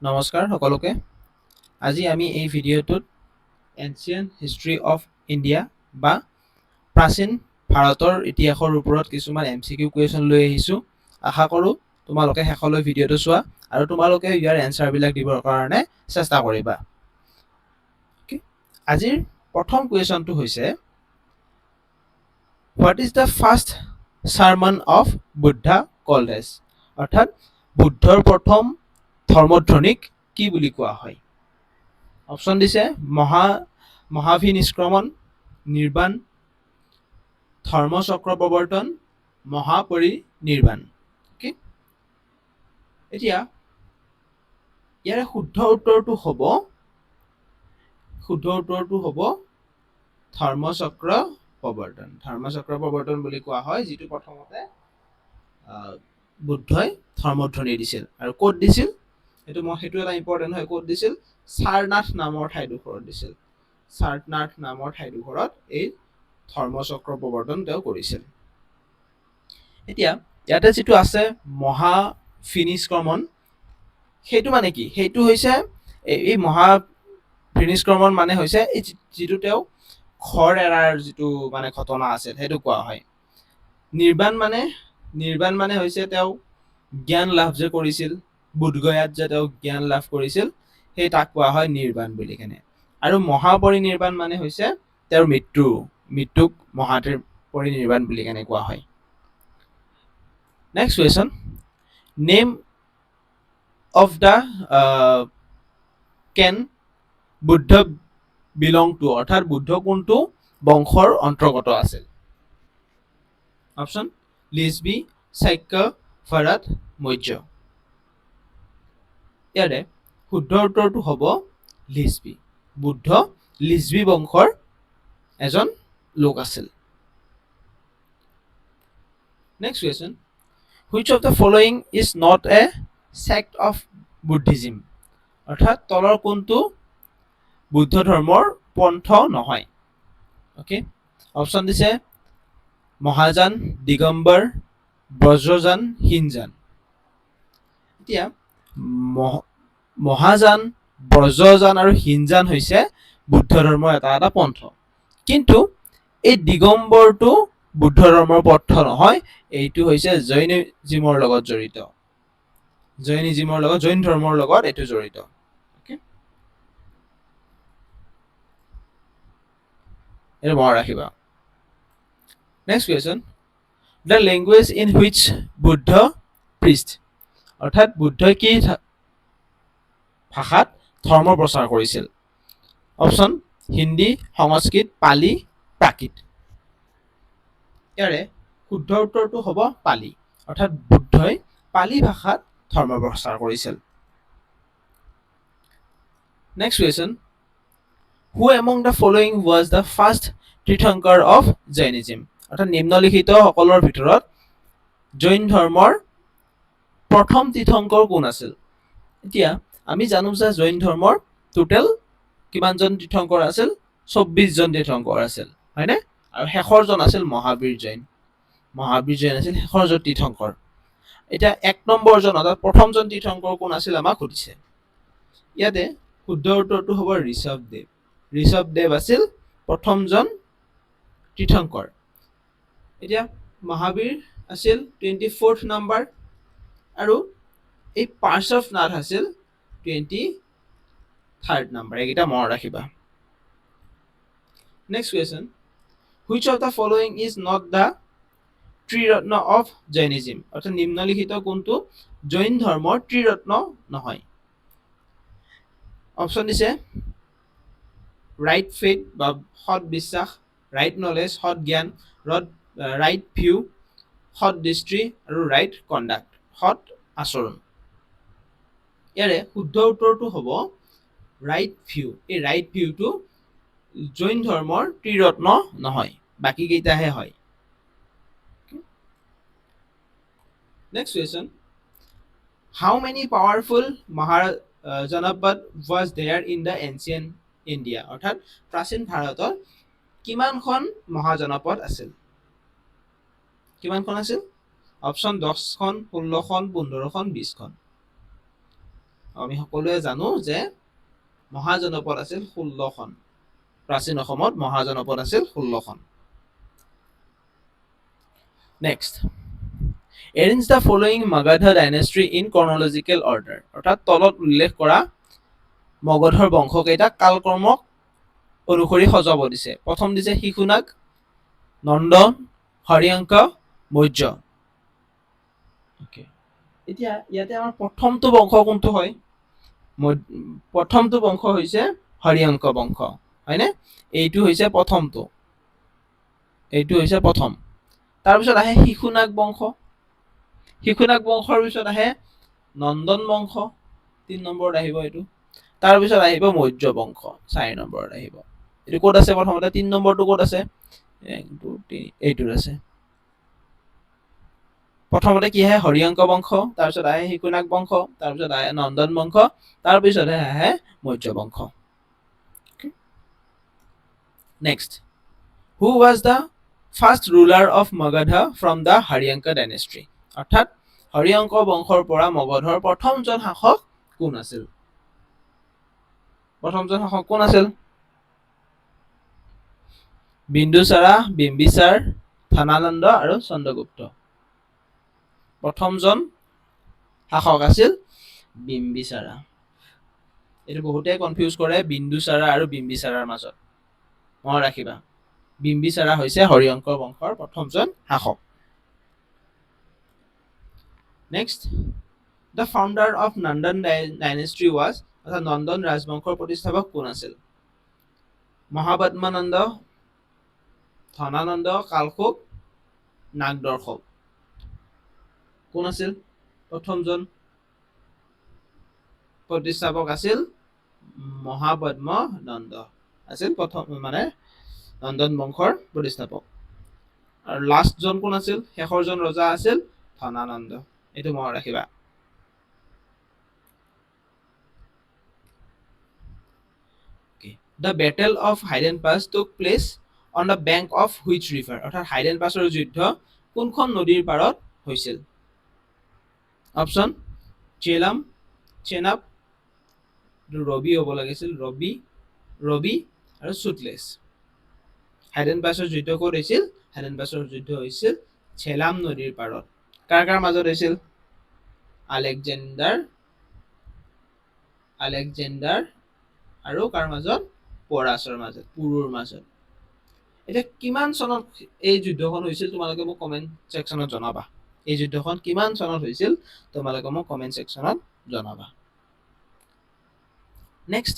নমস্কাৰ সকলোকে। আজি আমি এই ভিডিঅ'টোত এনচিয়েণ্ট হিষ্ট্ৰী অফ ইণ্ডিয়া বা প্ৰাচীন ভাৰতৰ ইতিহাসৰ ওপৰত কিছুমান MCQ কুৱেশ্যন লৈ আহিছোঁ। আশা কৰোঁ তোমালোকে শেষলৈ ভিডিঅ'টো চোৱা আৰু তোমালোকে ইয়াৰ এনচাৰবিলাক দিবৰ কাৰণে চেষ্টা কৰিবা। আজিৰ প্ৰথম কুৱেশ্যনটো হৈছে what is the first sermon of Buddha called as, অৰ্থাৎ বুদ্ধৰ প্ৰথম ধৰ্মধ্বনিক কি বুলি কোৱা হয়? অপশ্যন দিছে মহাভিনিষ্ক্ৰমণ, নিৰ্বাণ, ধৰ্মচক্ৰ প্ৰৱৰ্তন, মহাপৰিনিৰ্বাণ। এতিয়া ইয়াৰে শুদ্ধ উত্তৰটো হ'ব ধৰ্মচক্ৰ প্ৰৱৰ্তন। ধৰ্মচক্ৰ প্ৰৱৰ্তন বুলি কোৱা হয়, যিটো প্ৰথমতে বুদ্ধই ধৰ্মধ্বনি দিছিল। আৰু ক'ত দিছিল সেইটো এটা ইম্পৰ্টেণ্ট হয়। ক'ত দিছিল? সাৰনাথ নামৰ ঠাইডোখৰত দিছিল। সাৰনাথ নামৰ ঠাইডোখৰত এই ধৰ্মচক্ৰ প্ৰৱৰ্তন তেওঁ কৰিছিল। এতিয়া ইয়াতে যিটো আছে মহাভিনিষ্ক্ৰমণ, সেইটো মানে কি? সেইটো হৈছে এই মহাভিনিষ্ক্ৰমণ মানে হৈছে এই যিটো তেওঁ ঘৰ এৰাৰ যিটো মানে ঘটনা আছিল সেইটো কোৱা হয়। নিৰ্বাণ মানে হৈছে তেওঁ জ্ঞান লাভ যে কৰিছিল, বুধগয়াত যে তেওঁ জ্ঞান লাভ কৰিছিল, সেই তাক কোৱা হয় নিৰ্বাণ বুলি কেনে। আৰু মহাপৰিনিৰ্বাণ মানে হৈছে তেওঁৰ মৃত্যুক মহাপৰিনিৰ্বাণ বুলি কেনে কোৱা হয়। Next question, name of the clan Buddha belong to, অৰ্থাৎ বুদ্ধ কোনটো বংশৰ অন্তৰ্গত আছিল? অপশ্যন লিছবি, চাক্য, ফাৰাড, মৌৰ্য। ইয়াৰে শুদ্ধ উত্তৰটো হ'ব লিছবি। বুদ্ধ লিছবি বংশৰ এজন লোক আছিল। Next question, which of the following is not a sect of Buddhism, অৰ্থাৎ তলৰ কোনটো বুদ্ধ ধৰ্মৰ পন্থ নহয়? অ'কে, অপশ্যন দিছে মহাযান, দিগম্বৰ, বজ্ৰযান, হীনযান। এতিয়া মহাযান, বজ্ৰযান আৰু হীনযান হৈছে বুদ্ধ ধৰ্মৰ এটা পন্থ। কিন্তু এই দিগম্বৰটো বুদ্ধ ধৰ্মৰ পন্থ নহয়, এইটো হৈছে জৈনিজিমৰ লগত জড়িত। জৈন ধৰ্মৰ লগত এইটো জড়িত। এইটো মনত ৰাখিবা। Next question, the language in which Buddha Priest, অৰ্থাৎ বুদ্ধই কি ভাষাত ধৰ্ম প্ৰচাৰ কৰিছিল? অপশ্যন হিন্দী, সংস্কৃত, পালি, প্ৰাকৃত। ইয়াৰে শুদ্ধ উত্তৰটো হ'ব পালি, অৰ্থাৎ বুদ্ধই পালি ভাষাত ধৰ্ম প্ৰচাৰ কৰিছিল। Next question, who among the following was the first Tirthankara of Jainism, অৰ্থাৎ নিম্নলিখিত সকলৰ ভিতৰত জৈন ধৰ্মৰ প্ৰথম তীৰ্থংকৰ কোন আছিল? এতিয়া আমি জানো যে জৈন ধৰ্মৰ টোটেল কিমানজন তীৰ্থংকৰ আছিল? 24জন তীৰ্থংকৰ আছিল, হয়নে? আৰু শেষৰজন আছিল মহাবীৰ জৈন। মহাবীৰ জৈন আছিল শেষৰজন তীৰ্থংকৰ। এতিয়া 1 নম্বৰজন অৰ্থাৎ প্ৰথমজন তীৰ্থংকৰ কোন আছিল আমাক সুধিছে। ইয়াতে শুদ্ধ উত্তৰটো হ'ব ঋষভদেৱ। ঋষভদেৱ আছিল প্ৰথমজন তীৰ্থংকৰ। এতিয়া মহাবীৰ আছিল 24th নম্বৰ আৰু এই পাৰ্শ্বৱনাথ আছিল 23rd নম্বৰ। এইকেইটা মনত ৰাখিবা। Next question, which of the following is not the Triratna of Jainism, অৰ্থাৎ নিম্নলিখিত কোনটো জৈন ধৰ্মৰ ত্ৰিৰত্ন নহয়? অপশ্যন দিছে ৰাইট ফেইথ বা সৎ বিশ্বাস, ৰাইট নলেজ সৎ জ্ঞান, ৰাইট ভিউ সৎ দৃষ্টি আৰু ৰাইট কণ্ডাক্ট সৎ আচৰণ। ইয়াৰে শুদ্ধ উত্তৰটো হ'ব ৰাইট ভিউ। এই ৰাইট ভিউটো জৈন ধৰ্মৰ ত্ৰিৰত্ন নহয়, বাকী কেইটাহে হয়। Next question, how many powerful Mahajanapada was there in the ancient India, অৰ্থাৎ প্ৰাচীন ভাৰতত কিমানখন মহাজনপদ আছিল? কিমানখন আছিল? অপশ্যন 10খন, 16খন, 15খন, 20খন। আমি সকলোৱে জানো যে মহাজনপদ আছিল 16খন প্ৰাচীন অসমত মহাজনপদ আছিল 16খন next arrange the following Magadha dynasty in chronological order অৰ্থাৎ তলত উল্লেখ কৰা মগধৰ বংশকেইটা কালক্ৰমক অনুসৰি সজাব দিছে প্ৰথম দিছে শিশুনাগ নন্দন হৰিয়ংক মৌৰ্য এতিয়া ইয়াতে আমাৰ প্ৰথমটো বংশ কোনটো হয় প্ৰথমটো বংশ হৈছে হৰিয়ংক বংশ হয়নে এইটো হৈছে প্ৰথমটো এইটো হৈছে প্ৰথম তাৰপিছত আহে শিশুনাগ বংশ শিশুনাগ বংশৰ পিছত আহে নন্দন বংশ 3 নম্বৰত আহিব এইটো তাৰপিছত আহিব মৌৰ্য বংশ 4 নম্বৰত আহিব এইটো ক'ত আছে প্ৰথমতে 3 নম্বৰটো ক'ত আছে 1 2 3 এইটোত আছে প্ৰথমতে কি আহে হৰিয়ংক বংশ তাৰপিছত আহে শিশুনাগ বংশ তাৰপিছত আহে নন্দন বংশ তাৰপিছত আহে মৌৰ্য বংশ next who was the first ruler of Magadha from the Haryanka dynasty অৰ্থাৎ হৰিয়ংক বংশৰ পৰা মগধৰ প্ৰথমজন শাসক কোন আছিল প্ৰথমজন শাসক কোন আছিল বিন্দুসাৰা বিম্বিসাৰ ধনানন্দ আৰু চন্দ্ৰগুপ্ত প্ৰথমজন শাসক আছিল বিম্বিসাৰা এইটো বহুতে কনফিউজ কৰে বিন্দুসাৰা আৰু বিম্বিসাৰাৰ মাজত মনত ৰাখিবা বিম্বিসাৰা হৈছে হৰিয়ংক বংশৰ প্ৰথমজন শাসক next the founder of Nandan dynasty was অৰ্থাৎ নন্দন ৰাজবংশৰ প্ৰতিষ্ঠাপক কোন আছিল মহাপদ্মানন্দ ধনানন্দ কালশোক নাগদৰ্শক কোন আছিল প্ৰথমজন প্ৰতিষ্ঠাপক আছিল মহাপদ্মানন্দ আছিল প্ৰথম মানে নন্দন বংশৰ প্ৰতিষ্ঠাপক আৰু লাষ্টজন কোন আছিল শেষৰজন ৰজা আছিল ধনানন্দ এইটো মনত ৰাখিবা The battle of Hayden Pass took place on the bank of which river অৰ্থাৎ হাইডেন পাছৰ যুদ্ধ কোনখন নদীৰ পাৰত হৈছিল অপচন চেলাম চেনাব ৰবি হ'ব লাগিছিল ৰবি আৰু সুটলেছ হাইডেন পাছৰ যুদ্ধ ক'ত হৈছিল হাইডেন পাছৰ যুদ্ধ হৈছিল চেলাম নদীৰ পাৰত কাৰ কাৰ মাজত হৈছিল আলেকজেণ্ডাৰ আৰু কাৰ মাজত পৰাছৰ মাজত পুৰুৰ মাজত এটা কিমান চনত এই যুদ্ধখন হৈছিল তোমালোকে মোক কমেন্ট সেকশনত জনাবা এই যুদ্ধখন কিমান চনত হৈছিল তোমালোকে মোক কমেন্ট সেকশনত জনাবা next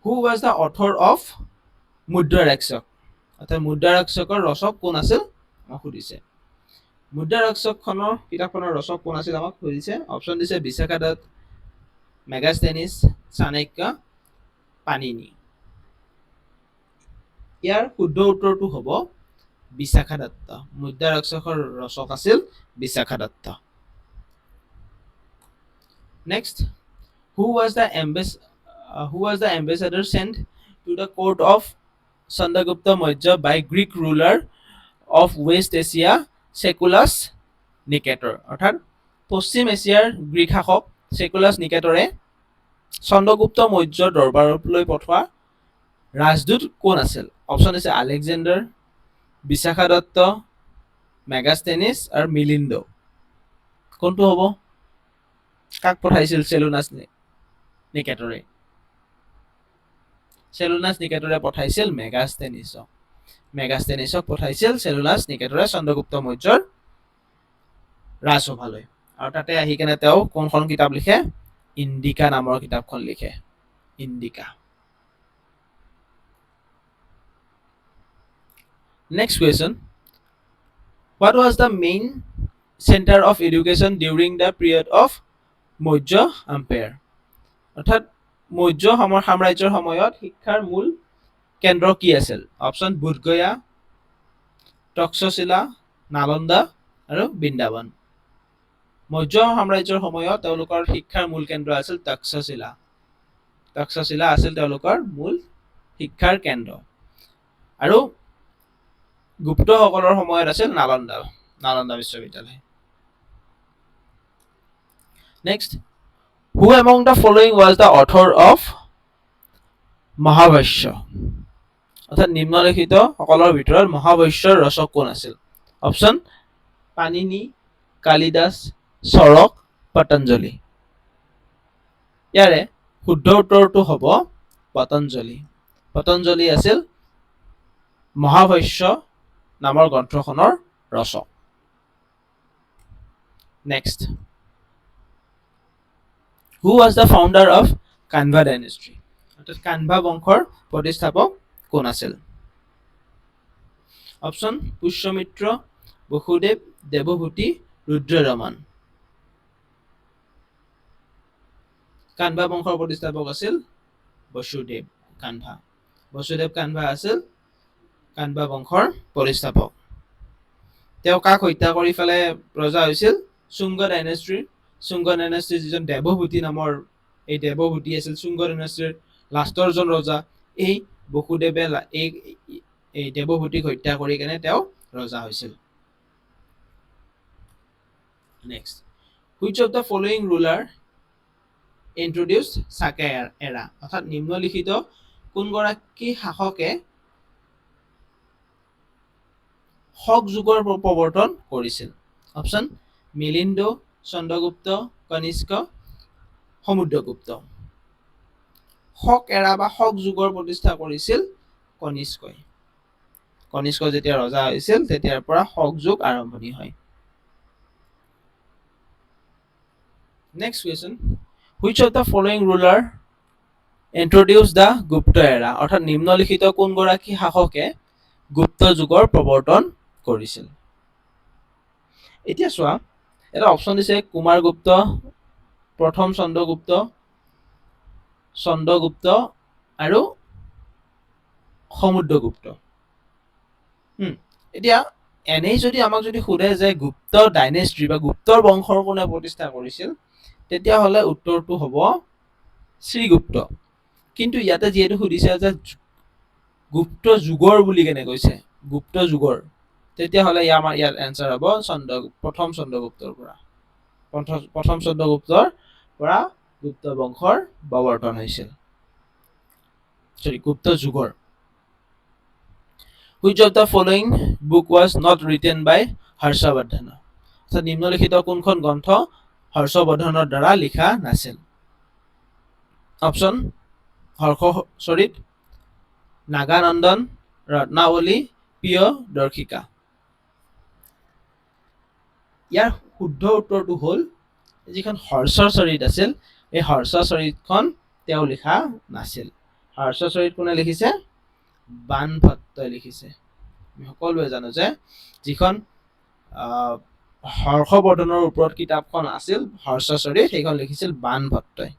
who was the author of Mudrarakshasa অৰ্থাৎ মুদ্ৰাৰাক্ষকৰ ৰচক কোন আছিল আমাক সুধিছে মুদ্ৰাৰাক্ষকখনৰ কিতাপখনৰ ৰচক কোন আছিল আমাক সুধিছে অপচন দিছে বিশাখাদত্ত মেগাস্থেনিছ চাণক্য পানিনি ইয়াৰ শুদ্ধ উত্তৰটো হ'ব বিশাখাদত্ত মুদ্ৰাৰাক্ষকৰ ৰচক আছিল Vishakhadatta next who was the ambassador sent to the court of Chandragupta Maurya by Greek ruler of West Asia Secundus Nicator অৰ্থাৎ পশ্চিম এছিয়াৰ গ্ৰীক শাসক সেকুলাছ নিকেটৰে চন্দ্ৰগুপ্ত মৌৰ্যৰ দৰবাৰলৈ পঠোৱা ৰাজদূত কোন আছিল অপচন আছে আলেকজেণ্ডাৰ বিশাখাদত্ত মেগাস্থেনিছ আৰু মিলিন্দ কোনটো হ'ব কাক পঠাইছিল চেলুনাছ নিকেটৰে পঠাইছিল মেগাস্থেনিছক পঠাইছিল চেলুনাছ নিকেটৰে চন্দ্ৰগুপ্ত মৌৰ্যৰ ৰাজসভালৈ আৰু তাতে আহি কেনে তেওঁ কোনখন কিতাপ লিখে ইণ্ডিকা নামৰ কিতাপখন লিখে Indica Next question. What was the main center of education during the period of Maurya Empire? অৰ্থাৎ মৌৰ্য সাম্ৰাজ্যৰ সময়ত শিক্ষাৰ মূল কেন্দ্ৰ কি আছিল অপচন বুধগয়া তক্ষশিলা নালন্দা আৰু বৃন্দাবন মৌৰ্য সাম্ৰাজ্যৰ সময়ত তেওঁলোকৰ শিক্ষাৰ মূল কেন্দ্ৰ আছিল তক্ষশিলা আছিল তেওঁলোকৰ মূল শিক্ষাৰ কেন্দ্ৰ আৰু গুপ্তসকলৰ সময়ত আছিল নালন্দা বিশ্ববিদ্যালয় next who among the following was the author of Mahabhashya অৰ্থাৎ নিম্নলিখিত সকলৰ ভিতৰত মহাভাষ্যৰ ৰচক কোন আছিল অপচন পাণিনি কালিদাস চৰক পতঞ্জলি ইয়াৰে শুদ্ধ উত্তৰটো হ'ব পতঞ্জলি পতঞ্জলি আছিল মহাভাষ্য নামৰ গ্ৰন্থখনৰ ৰচক next who was the founder of Kanva dynasty অৰ্থাৎ কানভা বংশৰ প্ৰতিষ্ঠাপক কোন আছিল অপচন পুষ্যমিত্ৰ বসুদেৱ দেৱভূতি ৰুদ্ৰৰমান কানভা বংশৰ প্ৰতিষ্ঠাপক আছিল বসুদেৱ কানভা আছিল কানভা বংশৰ প্ৰতিষ্ঠাপক তেওঁ কাক হত্যা কৰি ফেলে ৰজা হৈছিল শুংগ ডাইনেষ্টিৰ যিজন দেৱভূতি নামৰ এই দেৱভূতি আছিল শুংগ ডাইনেষ্টিৰ লাষ্টৰজন ৰজা এই বসুদেৱে এই দেৱভূতিক হত্যা কৰি কেনে তেওঁ ৰজা হৈছিল next which of the following ruler introduced Saka era অৰ্থাৎ নিম্নলিখিত কোনগৰাকী শাসকে শক যুগৰ প্ৰৱৰ্তন কৰিছিল অপচন মিলিন্দ চন্দ্ৰগুপ্ত কনিষ্ক সমুদ্ৰগুপ্ত শক এৰা বা শক যুগৰ প্ৰতিষ্ঠা কৰিছিল কনিষ্ক যেতিয়া ৰজা হৈছিল তেতিয়াৰ পৰা শক যুগ আৰম্ভণি হয় next question which of the following ruler introduce the Gupta era অৰ্থাৎ নিম্নলিখিত কোনগৰাকী শাসকে গুপ্ত যুগৰ প্ৰৱৰ্তন কৰিছিল এতিয়া চোৱা এটা অপচন দিছে কুমাৰগুপ্ত প্ৰথম চন্দ্ৰগুপ্ত আৰু সমুদ্ৰগুপ্ত এতিয়া এনেই যদি আমাক যদি সোধে যে গুপ্ত ডাইনেষ্টি বা গুপ্তৰ বংশৰ কোনে প্ৰতিষ্ঠা কৰিছিল তেতিয়াহ'লে উত্তৰটো হ'ব শ্ৰীগুপ্ত কিন্তু ইয়াতে যিহেতু সুধিছে যে গুপ্ত যুগৰ বুলি কেনে কৈছে গুপ্ত যুগৰ তেতিয়াহ'লে আমাৰ ইয়াৰ এনসাৰ হ'ব প্ৰথম চন্দ্ৰগুপ্তৰ পৰা গুপ্ত বংশৰ প্ৰৱৰ্তন হৈছিল গুপ্ত যুগৰ Which of the following book was not written by Harshvardhan অৰ্থাৎ নিম্নলিখিত কোনখন গ্ৰন্থ হৰ্ষবৰ্ধনৰ দ্বাৰা লিখা নাছিল অপচন হৰ্ষচৰিত নাগানন্দন ৰত্নাৱলী প্ৰিয়দৰ্শিকা ইয়াৰ শুদ্ধ উত্তৰটো হ'ল যিখন হৰ্ষচৰিত আছিল এই হৰ্ষচৰিতখন তেওঁ লিখা নাছিল হৰ্ষচৰিত কোনে লিখিছে বাণভট্টই লিখিছে আমি সকলোৱে জানো যে যিখন হৰ্ষবৰ্ধনৰ ওপৰত কিতাপখন আছিল হৰ্ষচৰিত সেইখন লিখিছিল বাণভট্টই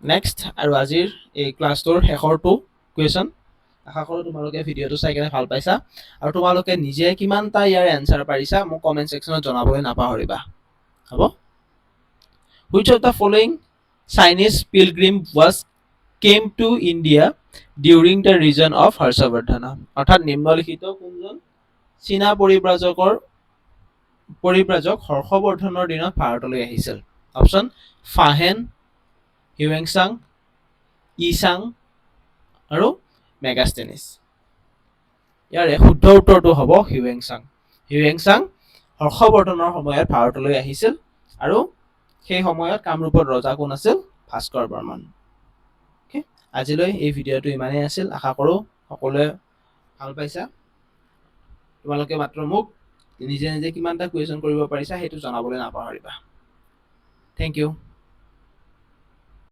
নেক্সট আৰু আজিৰ এই ক্লাছটোৰ শেষৰটো কুৱেশ্যন আশা কৰোঁ তোমালোকে ভিডিঅ'টো চাই কেনে ভাল পাইছা আৰু তোমালোকে নিজে কিমানটা ইয়াৰ এনসাৰ পাৰিছা মোক কমেন্ট সেকশনত জনাবলৈ নাপাহৰিবা হ'ব Which of the following Chinese pilgrim came to India during the reign of Harshavardhana অৰ্থাৎ নিম্নলিখিত কোনজন চীনা পৰিব্ৰাজক হৰ্ষবৰ্ধনৰ দিনত ভাৰতলৈ আহিছিল অপচন ফাহেন হিউৱেনচাং ইচাং আৰু মেগাষ্টেনিছ ইয়াৰে শুদ্ধ উত্তৰটো হ'ব হিউৱেনচাং হৰ্ষবৰ্ধনৰ সময়ত ভাৰতলৈ আহিছিল আৰু সেই সময়ত কামৰূপৰ ৰজা কোন আছিল ভাস্কৰ বৰ্মন আজিলৈ এই ভিডিঅ'টো ইমানেই আছিল আশা কৰোঁ সকলোৱে ভাল পাইছা তোমালোকে মাত্ৰ মোক নিজে নিজে কিমানটা কুৱেশ্যন কৰিব পাৰিছা সেইটো জনাবলৈ নাপাহৰিবা থেংক ইউ